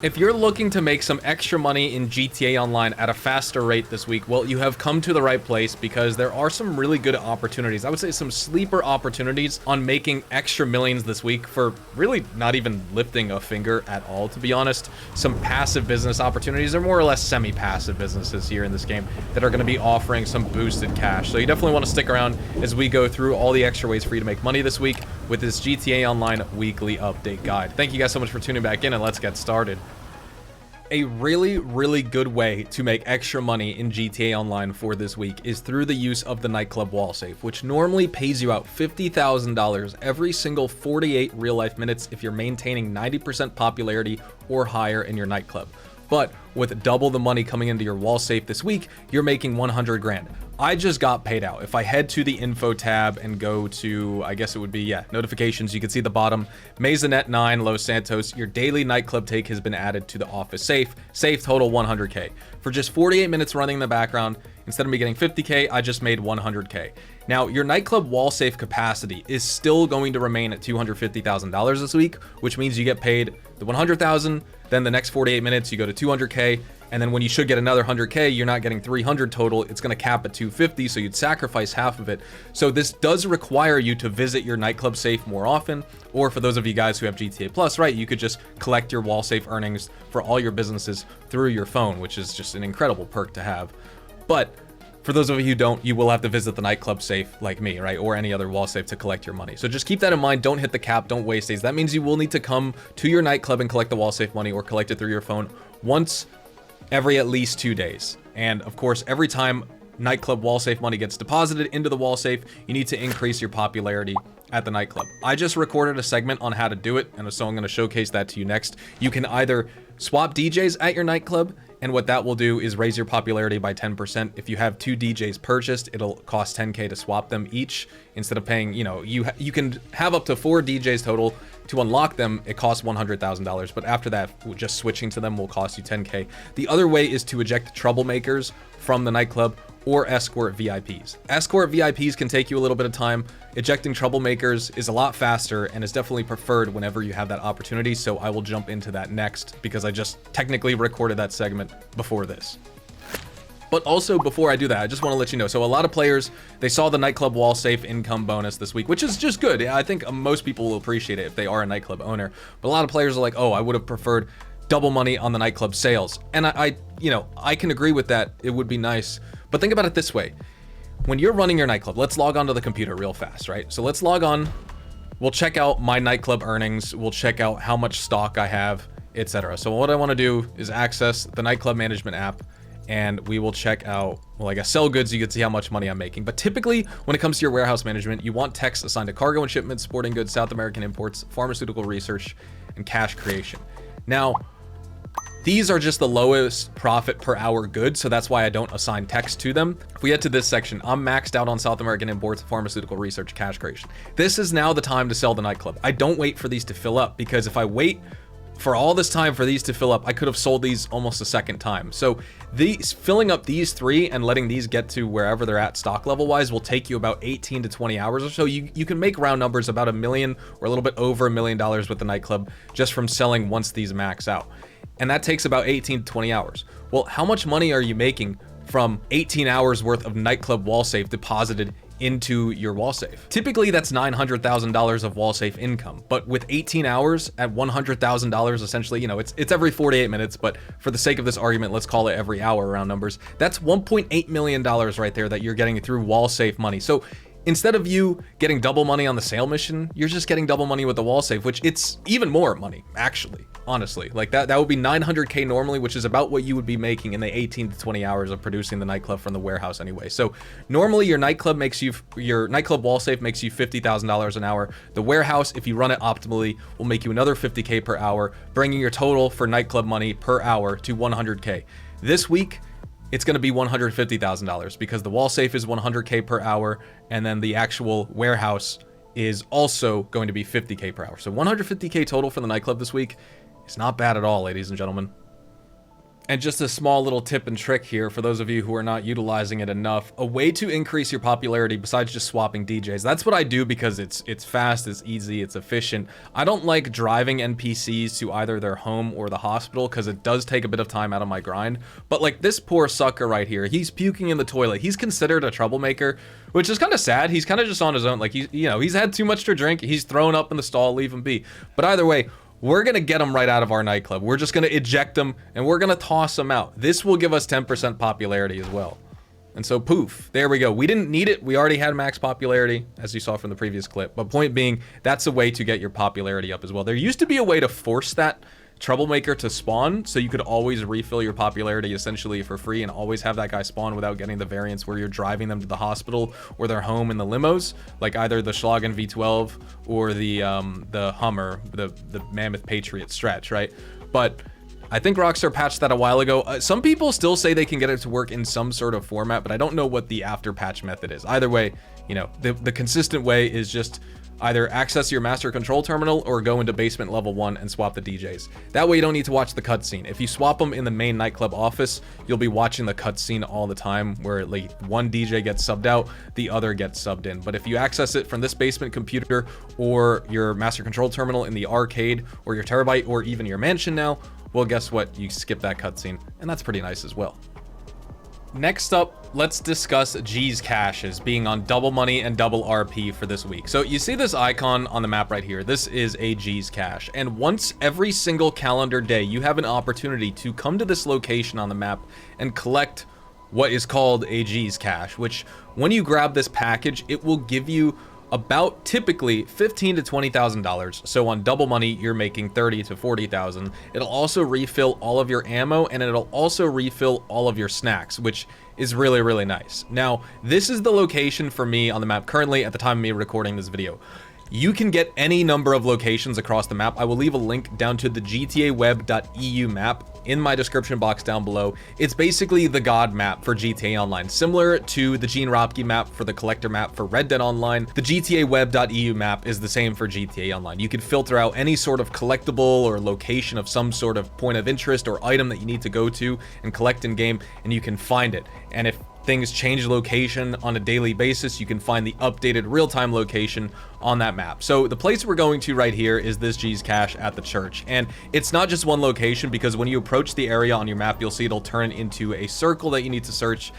If you're looking to make some extra money in GTA Online at a faster rate this week, well, you have come to the right place because there are some really good opportunities. I would say some sleeper opportunities on making extra millions this week for really not even lifting a finger at all, to be honest. Some passive business opportunities, or more or less semi-passive businesses here in this game that are going to be offering some boosted cash. So you definitely want to stick around as we go through all the extra ways for you to make money this week with this GTA Online weekly update guide. Thank you guys so much for tuning back in, and let's get started. A really good way to make extra money in GTA Online for this week is through the use of the Nightclub wall safe, which normally pays you out $50,000 every single 48 real-life minutes if you're maintaining 90% popularity or higher in your nightclub. But with double the money coming into your wall safe this week, you're making 100 grand. I just got paid out. If I head to the info tab and go to, I guess it would be, notifications, you can see the bottom, Maisonette 9, Los Santos, your daily nightclub take has been added to the office safe. Safe total 100K. For just 48 minutes running in the background, instead of me getting 50K, I just made 100K. Now, your nightclub wall safe capacity is still going to remain at $250,000 this week, which means you get paid the 100,000, then the next 48 minutes you go to 200K, and then when you should get another 100K, you're not getting 300 total. It's going to cap at 250, so you'd sacrifice half of it. So this does require you to visit your nightclub safe more often, or for those of you guys who have GTA Plus, right, you could just collect your wall safe earnings for all your businesses through your phone, which is just an incredible perk to have. But for those of you who don't, you will have to visit the nightclub safe like me, right? Or any other wall safe to collect your money. So just keep that in mind. Don't hit the cap. Don't waste days. That means you will need to come to your nightclub and collect the wall safe money, or collect it through your phone once every at least 2 days. And of course, every time nightclub wall safe money gets deposited into the wall safe, you need to increase your popularity at the nightclub. I just recorded a segment on how to do it, and so I'm going to showcase that to you next. You can either swap DJs at your nightclub, and what that will do is raise your popularity by 10%. If you have 2 DJs purchased, it'll cost 10K to swap them each. Instead of paying, you can have up to 4 DJs total. To unlock them, it costs $100,000, but after that, just switching to them will cost you 10K. The other way is to eject troublemakers from the nightclub or escort VIPs. Escort VIPs can take you a little bit of time. Ejecting troublemakers is a lot faster and is definitely preferred whenever you have that opportunity, so I will jump into that next because I just technically recorded that segment before this. But also, before I do that, I just want to let you know, so a lot of players, they saw the nightclub wall safe income bonus this week, which is just good. I think most people will appreciate it if they are a nightclub owner. But a lot of players are like, oh, I would have preferred double money on the nightclub sales. And I can agree with that. It would be nice. But think about it this way. When you're running your nightclub, let's log onto the computer real fast, right? So let's log on. We'll check out my nightclub earnings. We'll check out how much stock I have, etc. So what I want to do is access the nightclub management app, and we will check out, well, I guess sell goods, you can see how much money I'm making. But typically, when it comes to your warehouse management, you want text assigned to cargo and shipments, sporting goods, South American imports, pharmaceutical research, and cash creation. Now, these are just the lowest profit per hour goods, so that's why I don't assign text to them. If we get to this section, I'm maxed out on South American imports, pharmaceutical research, cash creation. This is now the time to sell the nightclub. I don't wait for these to fill up, because if I wait for all this time for these to fill up, I could have sold these almost a second time. So filling up these 3 and letting these get to wherever they're at stock level wise will take you about 18 to 20 hours or so. You can make round numbers about $1 million or a little bit over $1 million with the nightclub just from selling once these max out. And that takes about 18 to 20 hours. Well, how much money are you making from 18 hours worth of nightclub wall safe deposited into your wall safe? Typically that's $900,000 of wall safe income, but with 18 hours at $100,000, essentially, it's every 48 minutes, but for the sake of this argument, let's call it every hour around numbers. That's $1.8 million right there that you're getting through wall safe money. So instead of you getting double money on the sale mission, you're just getting double money with the wall safe, which it's even more money, actually, honestly. Like that would be 900K normally, which is about what you would be making in the 18 to 20 hours of producing the nightclub from the warehouse anyway. So normally your nightclub wall safe makes you $50,000 an hour. The warehouse, if you run it optimally, will make you another 50K per hour, bringing your total for nightclub money per hour to 100K. This week, it's going to be $150,000 because the wall safe is 100K per hour, and then the actual warehouse is also going to be 50K per hour. So 150K total for the nightclub this week is not bad at all, ladies and gentlemen. And just a small little tip and trick here for those of you who are not utilizing it enough, a way to increase your popularity besides just swapping DJs. That's what I do because it's fast, it's easy, it's efficient. I don't like driving NPCs to either their home or the hospital because it does take a bit of time out of my grind. But like this poor sucker right here, he's puking in the toilet. He's considered a troublemaker, which is kind of sad. He's kind of just on his own. Like he's had too much to drink. He's thrown up in the stall, leave him be. But either way, we're going to get him right out of our nightclub. We're just going to eject him and we're going to toss him out. This will give us 10% popularity as well. And so poof, there we go. We didn't need it. We already had max popularity, as you saw from the previous clip. But point being, that's a way to get your popularity up as well. There used to be a way to force that troublemaker to spawn, so you could always refill your popularity essentially for free and always have that guy spawn without getting the variants where you're driving them to the hospital or their home in the limos, like either the Schlagen V12 or the Hummer, the Mammoth Patriot stretch, right? But I think Rockstar patched that a while ago. Some people still say they can get it to work in some sort of format, but I don't know what the after patch method is. Either way, you know, the consistent way is just either access your master control terminal or go into basement level 1 and swap the DJs. That way you don't need to watch the cutscene. If you swap them in the main nightclub office, you'll be watching the cutscene all the time where like one DJ gets subbed out, the other gets subbed in. But if you access it from this basement computer or your master control terminal in the arcade or your terabyte or even your mansion now, well, guess what? You skip that cutscene, and that's pretty nice as well. Next up, let's discuss G's caches being on double money and double RP for this week. So you see this icon on the map right here. This is a G's cache. And once every single calendar day, you have an opportunity to come to this location on the map and collect what is called a G's cache, which when you grab this package, it will give you about typically $15,000 to $20,000. So on double money, you're making $30,000 to $40,000. It'll also refill all of your ammo and it'll also refill all of your snacks, which is really, really nice. Now, this is the location for me on the map currently at the time of me recording this video. You can get any number of locations across the map. I will leave a link down to the GTAweb.eu map in my description box down below. It's basically the God map for GTA Online, similar to the Gene Ropke map for the collector map for Red Dead Online. The GTAweb.eu map is the same for GTA Online. You can filter out any sort of collectible or location of some sort of point of interest or item that you need to go to and collect in game, and you can find it. And if things change location on a daily basis, you can find the updated real-time location on that map. So the place we're going to right here is this G's cache at the church, and it's not just one location, because when you approach the area on your map, you'll see it'll turn into a circle that you need to search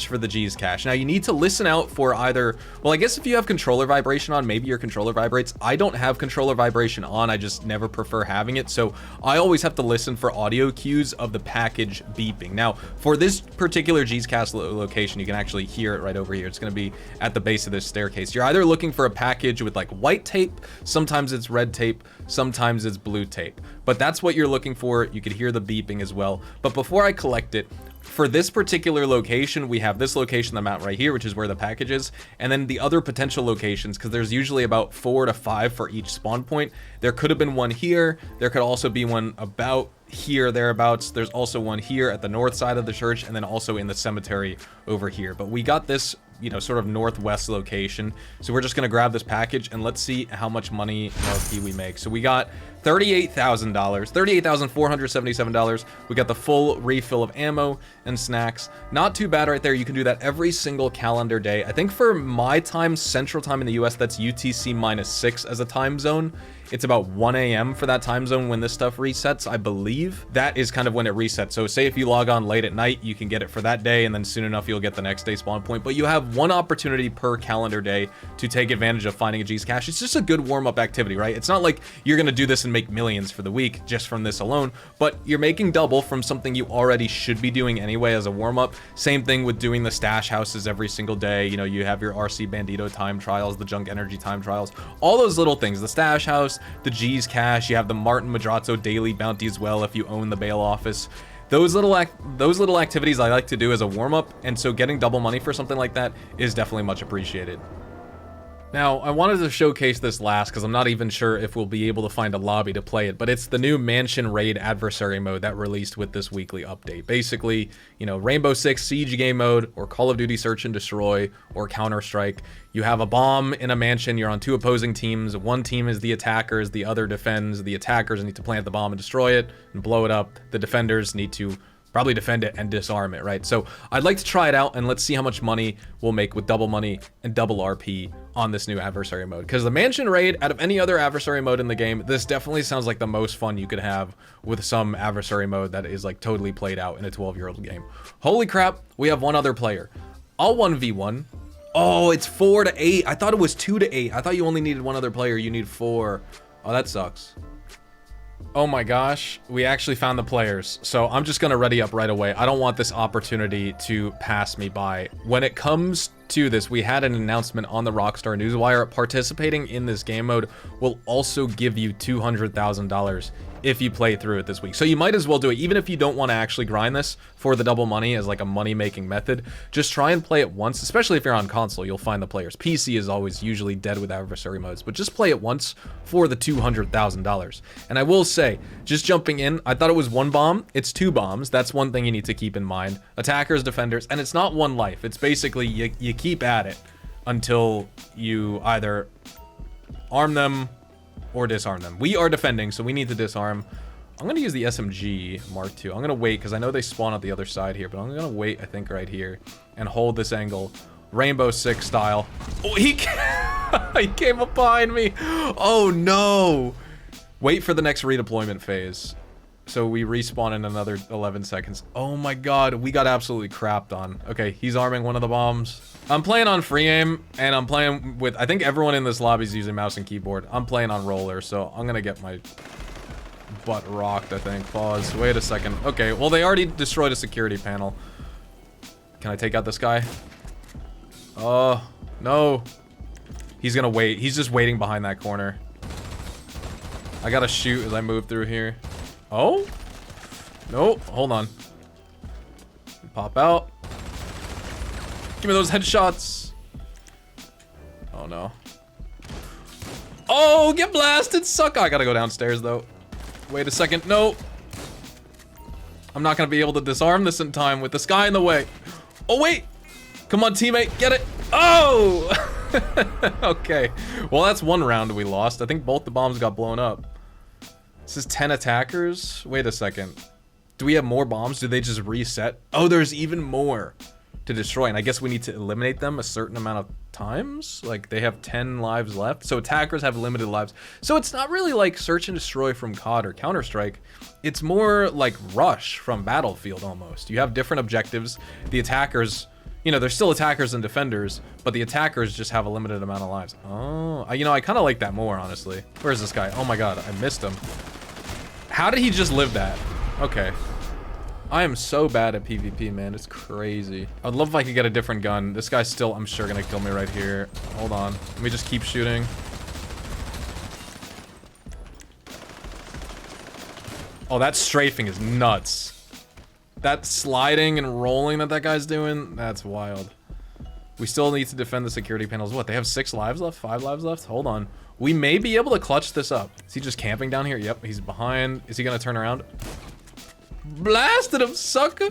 for the G's cache. Now you need to listen out for either, well, I guess if you have controller vibration on, maybe your controller vibrates. I don't have controller vibration on, I just never prefer having it, so I always have to listen for audio cues of the package beeping. Now for this particular G's cache location, you can actually hear it right over here. It's going to be at the base of this staircase. You're either looking for a package with like white tape, sometimes it's red tape, sometimes it's blue tape, but that's what you're looking for. You could hear the beeping as well. But before I collect it, for this particular location, we have this location on the map right here, which is where the package is, and then the other potential locations, because there's usually about 4 to 5 for each spawn point. There could have been one here. There could also be one about here, thereabouts. There's also one here at the north side of the church, and then also in the cemetery over here. But we got this, you know, sort of northwest location, so we're just going to grab this package and let's see how much money RP we make. So we got $38,000, $38,477. We got the full refill of ammo and snacks. Not too bad right there. You can do that every single calendar day. I think for my time, central time in the US, that's UTC -6 as a time zone. It's about 1 a.m. for that time zone when this stuff resets, I believe. That is kind of when it resets. So say if you log on late at night, you can get it for that day, and then soon enough you'll get the next day spawn point. But you have one opportunity per calendar day to take advantage of finding a G's cache. It's just a good warm-up activity, right? It's not like you're gonna do this and make millions for the week just from this alone, but you're making double from something you already should be doing anyway as a warm-up. Same thing with doing the stash houses every single day. You know, you have your RC Bandito time trials, the Junk Energy time trials, all those little things, the stash house, the G's cache. You have the Martin Madrazo daily bounty as well if you own the bail office. Those little activities I like to do as a warm-up, and so getting double money for something like that is definitely much appreciated. Now, I wanted to showcase this last because I'm not even sure if we'll be able to find a lobby to play it, but it's the new Mansion Raid adversary mode that released with this weekly update. Basically, you know, Rainbow Six Siege game mode, or Call of Duty Search and Destroy, or Counter-Strike. You have a bomb in a mansion, you're on 2 opposing teams. One team is the attackers, the other defends. The attackers need to plant the bomb and destroy it and blow it up. The defenders need to probably defend it and disarm it, right? So I'd like to try it out, and let's see how much money we'll make with double money and double RP on this new adversary mode. Because the mansion raid, out of any other adversary mode in the game, this definitely sounds like the most fun you could have with some adversary mode that is like totally played out in a 12-year-old game. Holy crap, we have one other player. I'll 1v1. Oh, it's 4 to 8. I thought it was 2 to 8. I thought you only needed one other player. You need 4. Oh, that sucks. Oh my gosh, we actually found the players. So I'm just gonna ready up right away. I don't want this opportunity to pass me by. When it comes to this, we had an announcement on the Rockstar Newswire. Participating in this game mode will also give you $200,000 if you play through it this week. So you might as well do it, even if you don't want to actually grind this for the double money as like a money-making method. Just try and play it once, especially if you're on console, you'll find the players. PC is always usually dead with adversary modes, but just play it once for the $200,000. And I will say, just jumping in, I thought it was 1 bomb. It's 2 bombs. That's one thing you need to keep in mind. Attackers, defenders, and it's not 1 life. It's basically you keep at it until you either arm them or disarm them. We are defending, so we need to disarm. I'm gonna use the SMG Mark II. I'm gonna wait, because I know they spawn at the other side here, but I'm gonna wait, I think, right here, and hold this angle. Rainbow Six style. Oh, he came up behind me. Oh, no. Wait for the next redeployment phase. So we respawn in another 11 seconds. Oh my god, we got absolutely crapped on. Okay, he's arming one of the bombs. I'm playing on free aim, and I'm playing with, I think everyone in this lobby is using mouse and keyboard. I'm playing on roller, so I'm gonna get my butt rocked, I think. Pause. Wait a second. Okay, well, they already destroyed a security panel. Can I take out this guy? Oh, no. He's gonna wait. He's just waiting behind that corner. I gotta shoot as I move through here. Oh? Nope. Hold on. Pop out. Give me those headshots. Oh, no. Oh, get blasted, suck. I gotta go downstairs, though. Wait a second. No. I'm not gonna be able to disarm this in time with this guy in the way. Oh, wait. Come on, teammate. Get it. Oh! Okay. Well, that's 1 round we lost. I think both the bombs got blown up. This is 10 attackers. Wait a second. Do we have more bombs? Do they just reset? Oh, there's even more to destroy, and I guess we need to eliminate them a certain amount of times. Like, they have 10 lives left, so attackers have limited lives. So it's not really like search and destroy from COD or Counter-Strike. It's more like Rush from Battlefield almost. You have different objectives. The attackers, you know, there's still attackers and defenders, but the attackers just have a limited amount of lives. Oh, you know, I kind of like that more, honestly. Where's this guy? Oh my god, I missed him. How did he just live that? Okay. I am so bad at PvP, man. It's crazy. I'd love if I could get a different gun. This guy's still, I'm sure, gonna kill me right here. Hold on. Let me just keep shooting. Oh, that strafing is nuts. That sliding and rolling that guy's doing, that's wild. We still need to defend the security panels. What, they have 6 lives left? 5 lives left? Hold on. We may be able to clutch this up. Is he just camping down here? Yep, he's behind. Is he gonna turn around? Blasted him, sucker!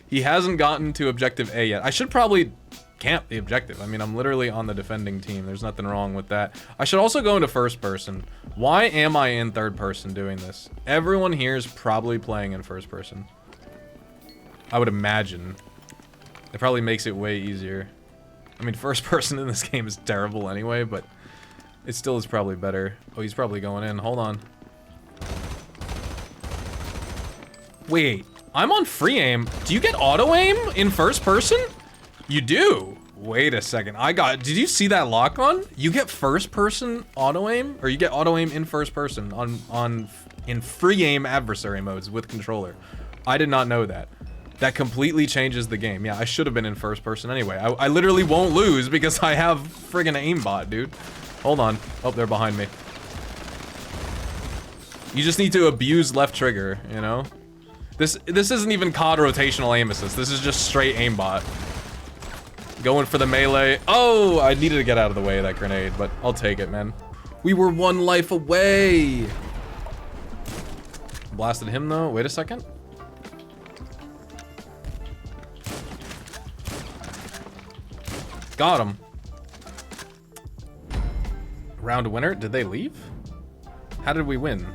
He hasn't gotten to objective A yet. I should probably camp the objective. I mean, I'm literally on the defending team. There's nothing wrong with that. I should also go into first person. Why am I in third person doing this? Everyone here is probably playing in first person. I would imagine. It probably makes it way easier. I mean, first person in this game is terrible anyway, but it still is probably better. Oh, he's probably going in. Hold on. Wait, I'm on free aim. Do you get auto aim in first person? You do. Wait a second. Did you see that lock on? You get first person auto aim, or you get auto aim in first person in free aim adversary modes with controller. I did not know that. That completely changes the game. Yeah, I should have been in first person anyway. I literally won't lose because I have friggin' aimbot, dude. Hold on. Oh, they're behind me. You just need to abuse left trigger, you know? This isn't even COD rotational aim assist. This is just straight aimbot. Going for the melee. Oh, I needed to get out of the way of that grenade, but I'll take it, man. We were 1 life away. Blasted him, though. Wait a second. Got him. Round winner. Did they leave? How did we win?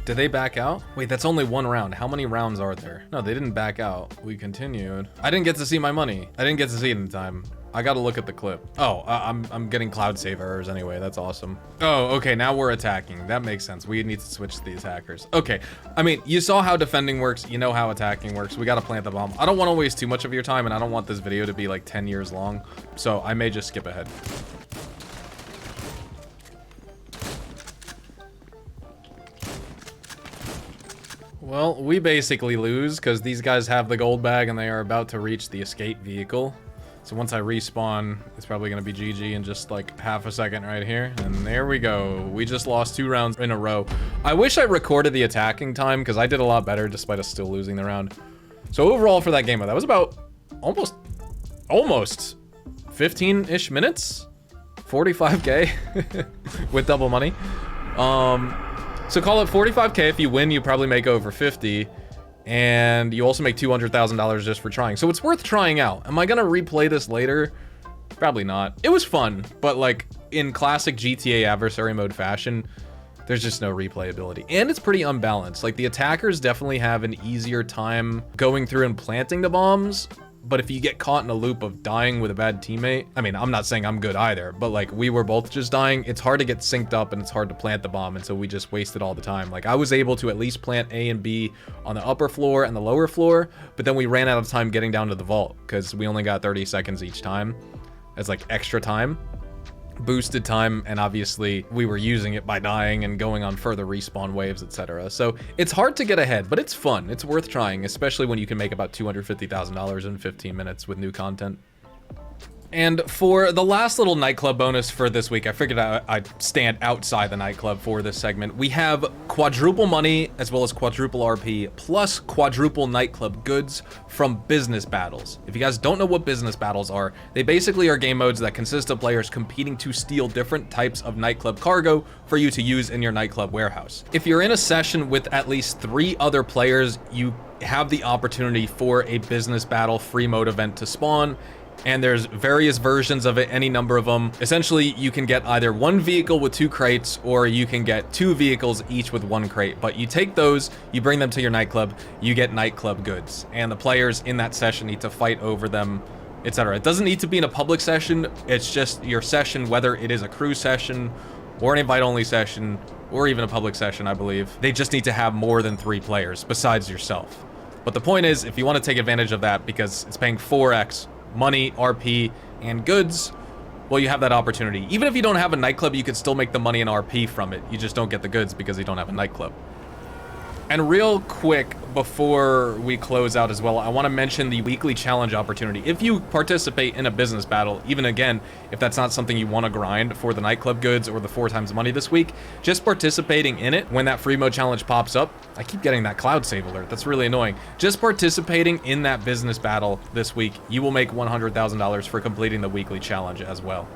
Did they back out? Wait, that's only one round. How many rounds are there? No, they didn't back out. We continued. I didn't get to see my money. I didn't get to see it in time. I gotta look at the clip. Oh, I'm getting cloud save errors anyway. That's awesome. Oh, okay, now we're attacking. That makes sense. We need to switch to the attackers. Okay, I mean, you saw how defending works. You know how attacking works. We gotta plant the bomb. I don't want to waste too much of your time, and I don't want this video to be like 10 years long. So I may just skip ahead. Well, we basically lose because these guys have the gold bag and they are about to reach the escape vehicle. So once I respawn, it's probably going to be GG in just like half a second right here. And there we go. We just lost 2 rounds in a row. I wish I recorded the attacking time because I did a lot better despite us still losing the round. So overall for that game, that was about almost 15-ish minutes, 45K with double money. So call it 45K. If you win, you probably make over 50. And you also make $200,000 just for trying. So it's worth trying out. Am I gonna replay this later? Probably not. It was fun, but like in classic GTA adversary mode fashion, there's just no replayability. And it's pretty unbalanced. Like the attackers definitely have an easier time going through and planting the bombs. But if you get caught in a loop of dying with a bad teammate, I mean, I'm not saying I'm good either, but like we were both just dying. It's hard to get synced up and it's hard to plant the bomb. And so we just wasted all the time. Like I was able to at least plant A and B on the upper floor and the lower floor, but then we ran out of time getting down to the vault because we only got 30 seconds each time as like extra time. Boosted time, and obviously we were using it by dying and going on further respawn waves, etc. So it's hard to get ahead, but it's fun. It's worth trying, especially when you can make about $250,000 in 15 minutes with new content. And for the last little nightclub bonus for this week, I figured I'd stand outside the nightclub for this segment. We have quadruple money as well as quadruple RP plus quadruple nightclub goods from business battles. If you guys don't know what business battles are, they basically are game modes that consist of players competing to steal different types of nightclub cargo for you to use in your nightclub warehouse. If you're in a session with at least 3 other players, you have the opportunity for a business battle free mode event to spawn. And there's various versions of it, any number of them. Essentially, you can get either 1 vehicle with 2 crates, or you can get 2 vehicles each with 1 crate. But you take those, you bring them to your nightclub, you get nightclub goods. And the players in that session need to fight over them, etc. It doesn't need to be in a public session. It's just your session, whether it is a crew session, or an invite-only session, or even a public session, I believe. They just need to have more than 3 players, besides yourself. But the point is, if you want to take advantage of that, because it's paying 4x, money, RP, and goods, well, you have that opportunity. Even if you don't have a nightclub, you could still make the money and RP from it. You just don't get the goods because you don't have a nightclub. And real quick, before we close out as well, I want to mention the weekly challenge opportunity. If you participate in a business battle, even again, if that's not something you want to grind for the nightclub goods or the 4 times money this week, just participating in it when that free mode challenge pops up. I keep getting that cloud save alert. That's really annoying. Just participating in that business battle this week, you will make $100,000 for completing the weekly challenge as well.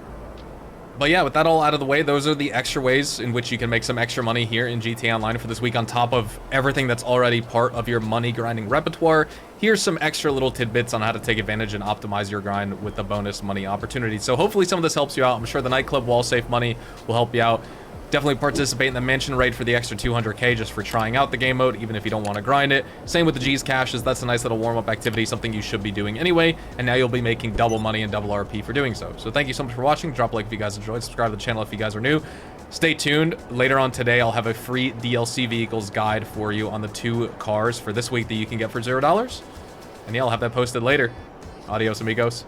But yeah, with that all out of the way, those are the extra ways in which you can make some extra money here in GTA Online for this week on top of everything that's already part of your money grinding repertoire. Here's some extra little tidbits on how to take advantage and optimize your grind with the bonus money opportunity. So hopefully some of this helps you out. I'm sure the nightclub wall safe money will help you out. Definitely participate in the mansion raid for the extra 200K just for trying out the game mode, even if you don't want to grind it. Same with the G's caches. That's a nice little warm-up activity, something you should be doing anyway. And now you'll be making double money and double RP for doing so. So thank you so much for watching. Drop a like if you guys enjoyed. Subscribe to the channel if you guys are new. Stay tuned. Later on today, I'll have a free DLC vehicles guide for you on the 2 cars for this week that you can get for $0. And yeah, I'll have that posted later. Adios, amigos.